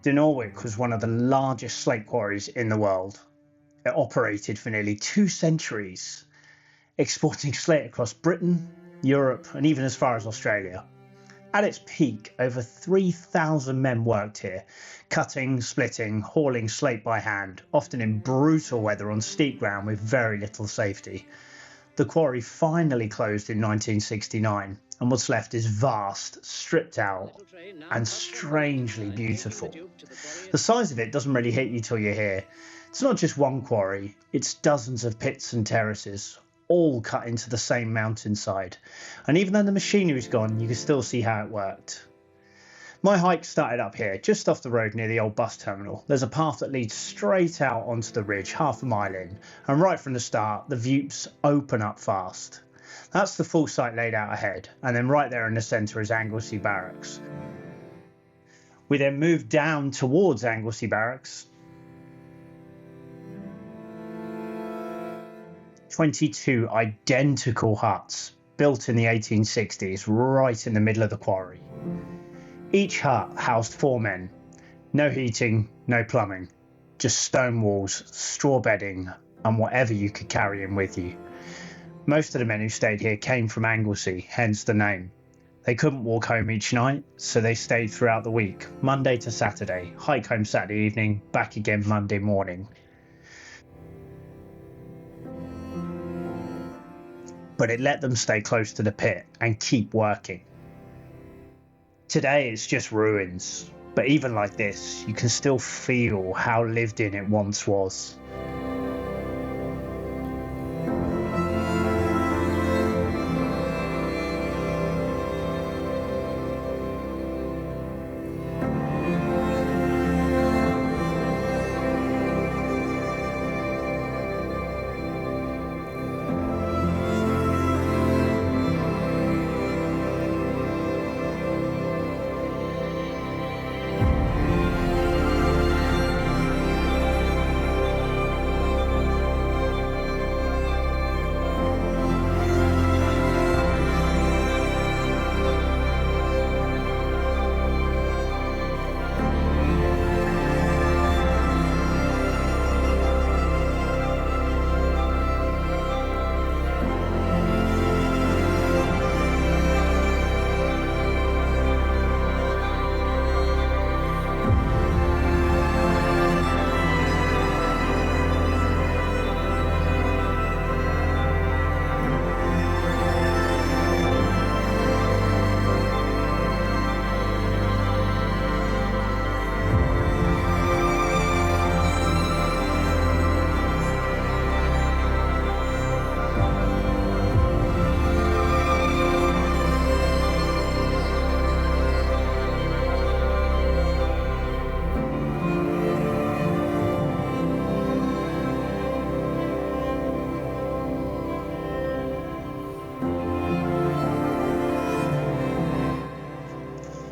Dinorwic was one of the largest slate quarries in the world. It operated for nearly 2 centuries, exporting slate across Britain, Europe, and even as far as Australia. At its peak, over 3,000 men worked here, cutting, splitting, hauling slate by hand, often in brutal weather on steep ground with very little safety. The quarry finally closed in 1969, and what's left is vast, stripped out, and strangely beautiful. The size of it doesn't really hit you till you're here. It's not just one quarry, it's dozens of pits and terraces, all cut into the same mountainside. And even though the machinery's gone, you can still see how it worked. My hike started up here, just off the road near the old bus terminal. There's a path that leads straight out onto the ridge, half a mile in, and right from the start, the views open up fast. That's the full site laid out ahead, and then right there in the centre is Anglesey Barracks. We then moved down towards Anglesey Barracks. 22 identical huts, built in the 1860s, right in the middle of the quarry. Each hut housed 4 men. No heating, no plumbing, just stone walls, straw bedding, and whatever you could carry in with you. Most of the men who stayed here came from Anglesey, hence the name. They couldn't walk home each night, so they stayed throughout the week, Monday to Saturday, hike home Saturday evening, back again Monday morning. But it let them stay close to the pit and keep working. Today it's just ruins, but even like this, you can still feel how lived in it once was.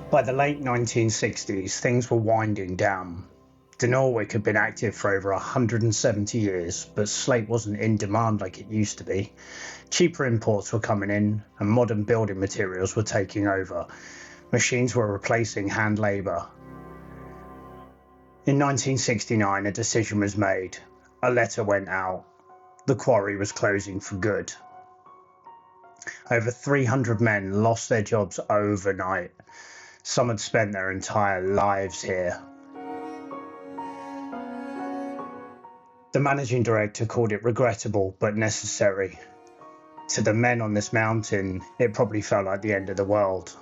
By the late 1960s, things were winding down. Dinorwic had been active for over 170 years, but slate wasn't in demand like it used to be. Cheaper imports were coming in, and modern building materials were taking over. Machines were replacing hand labour. In 1969, a decision was made. A letter went out. The quarry was closing for good. Over 300 men lost their jobs overnight. Some had spent their entire lives here. The managing director called it regrettable but necessary. To the men on this mountain, it probably felt like the end of the world.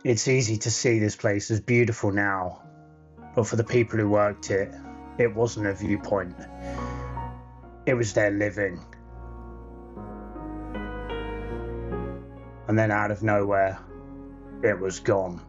It's easy to see this place as beautiful now, but for the people who worked it, it wasn't a viewpoint. It was their living. And then out of nowhere, it was gone.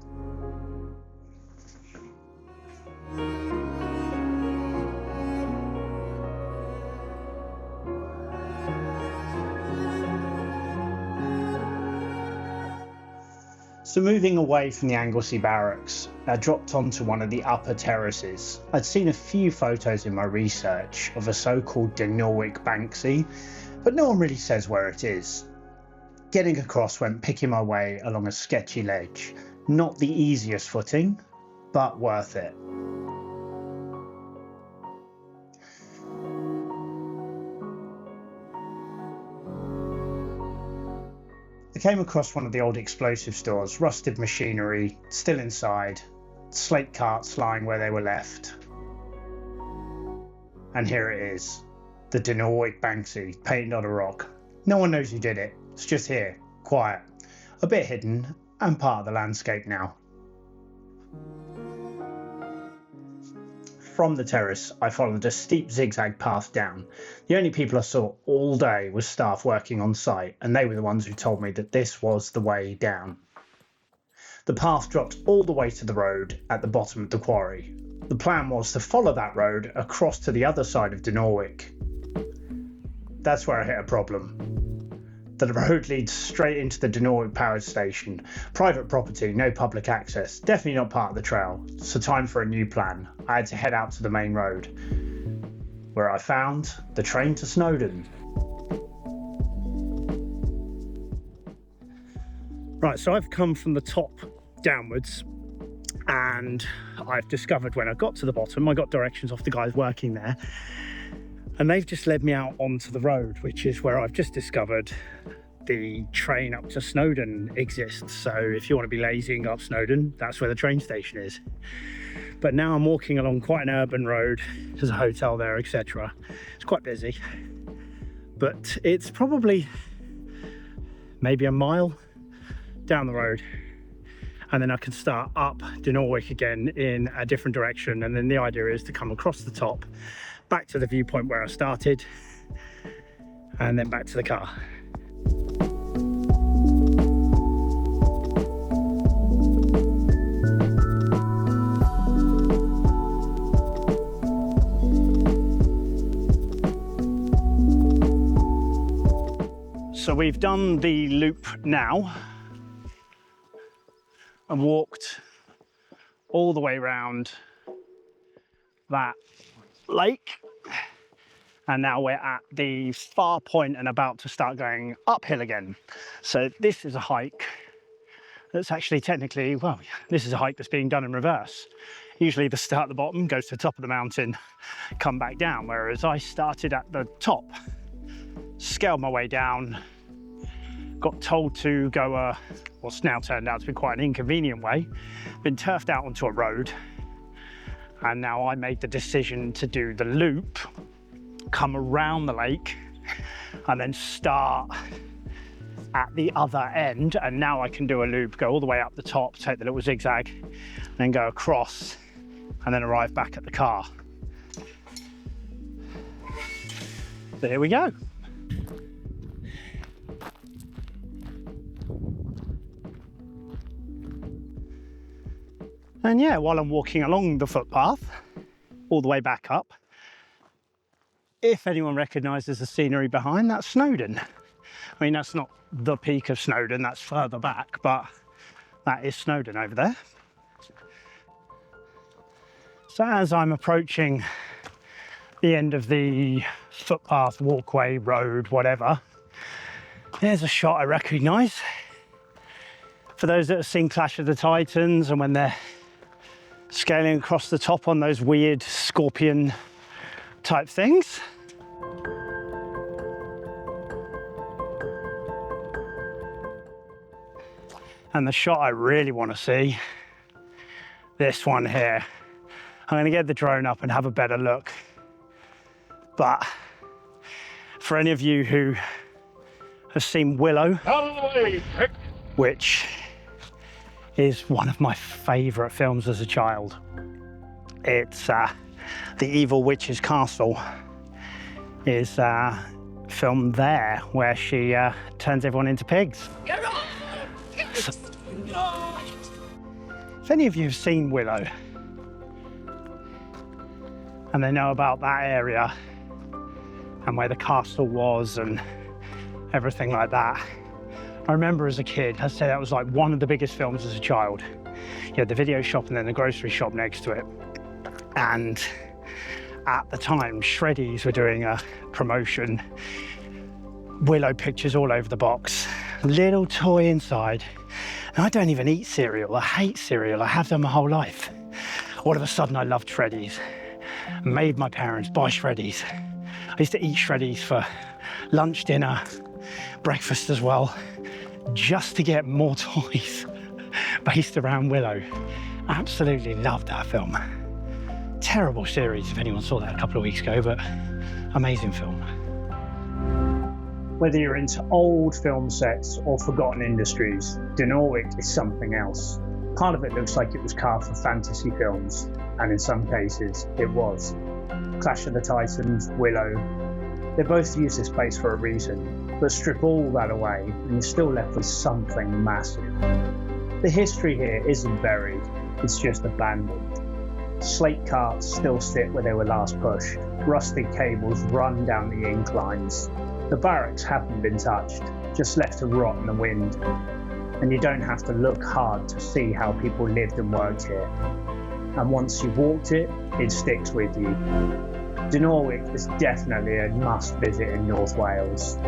So moving away from the Anglesey Barracks, I dropped onto one of the upper terraces. I'd seen a few photos in my research of a so-called Dinorwic Banksy, but no one really says where it is. Getting across went picking my way along a sketchy ledge. Not the easiest footing, but worth it. came across one of the old explosive stores, rusted machinery still inside, slate carts lying where they were left. And here it is, the Dinorwic Banksy, painted on a rock. No one knows who did it, it's just here, quiet, a bit hidden and part of the landscape now. From the terrace, I followed a steep zigzag path down. The only people I saw all day was staff working on site, and they were the ones who told me that this was the way down. The path dropped all the way to the road at the bottom of the quarry. The plan was to follow that road across to the other side of Dinorwic. That's where I hit a problem. The road leads straight into the Dinorwic power station. Private property, no public access, definitely not part of the trail, so time for a new plan. I had to head out to the main road, where I found the train to Snowdon. Right, so I've come from the top downwards, and I've discovered when I got to the bottom, I got directions off the guys working there, and they've just led me out onto the road, which is where I've just discovered the train up to Snowdon exists. So if you want to be lazy and go up Snowdon, that's where the train station is. But now I'm walking along quite an urban road. There's a hotel there, etc. It's quite busy, but it's probably maybe a mile down the road, and then I can start up Dinorwic again in a different direction. And then the idea is to come across the top, back to the viewpoint where I started, and then back to the car. So we've done the loop now and walked all the way around that lake, and now we're at the far point and about to start going uphill again. So this is a hike that's actually technically, well, this is a hike that's being done in reverse. Usually the start at the bottom, goes to the top of the mountain, come back down, whereas I started at the top, scaled my way down, got told to go what's now turned out to be quite an inconvenient way, been turfed out onto a road, and now I made the decision to do the loop, come around the lake, and then start at the other end. And now I can do a loop, go all the way up the top, take the little zigzag, then go across, and then arrive back at the car. So here we go. And yeah, while I'm walking along the footpath, all the way back up, if anyone recognises the scenery behind, that's Snowdon. I mean, that's not the peak of Snowdon, that's further back, but that is Snowdon over there. So as I'm approaching the end of the footpath, walkway, road, whatever, there's a shot I recognise. For those that have seen Clash of the Titans, and when they're scaling across the top on those weird scorpion type things. And the shot I really want to see, this one here. I'm going to get the drone up and have a better look. But for any of you who have seen Willow, which is one of my favourite films as a child. It's The Evil Witch's Castle is filmed there, where she turns everyone into pigs. If any of you have seen Willow and they know about that area and where the castle was and everything like that, I remember as a kid, I'd say that was like one of the biggest films as a child. You had the video shop and then the grocery shop next to it. And at the time, Shreddies were doing a promotion. Willow pictures all over the box, little toy inside. And I don't even eat cereal, I hate cereal, I have done my whole life. All of a sudden I loved Shreddies. Made my parents buy Shreddies. I used to eat Shreddies for lunch, dinner, breakfast as well. just to get more toys based around Willow. Absolutely loved that film. Terrible series if anyone saw that a couple of weeks ago, but amazing film. Whether you're into old film sets or forgotten industries, Dinorwic is something else. Part of it looks like it was carved for fantasy films, and in some cases it was. Clash of the Titans, Willow, they both use this place for a reason, but strip all that away and you're still left with something massive. The history here isn't buried, it's just abandoned. Slate carts still sit where they were last pushed, rusted cables run down the inclines. The barracks haven't been touched, just left to rot in the wind. And you don't have to look hard to see how people lived and worked here. And once you've walked it, it sticks with you. Dinorwic is definitely a must visit in North Wales. In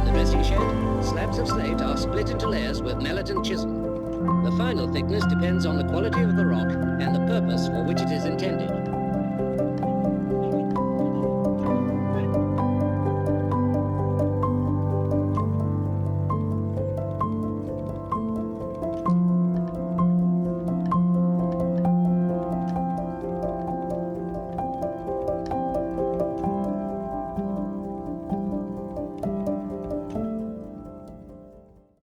the dressing shed, slabs of slate are split into layers with mallet and chisel. The final thickness depends on the quality of the rock and the purpose for which it is intended.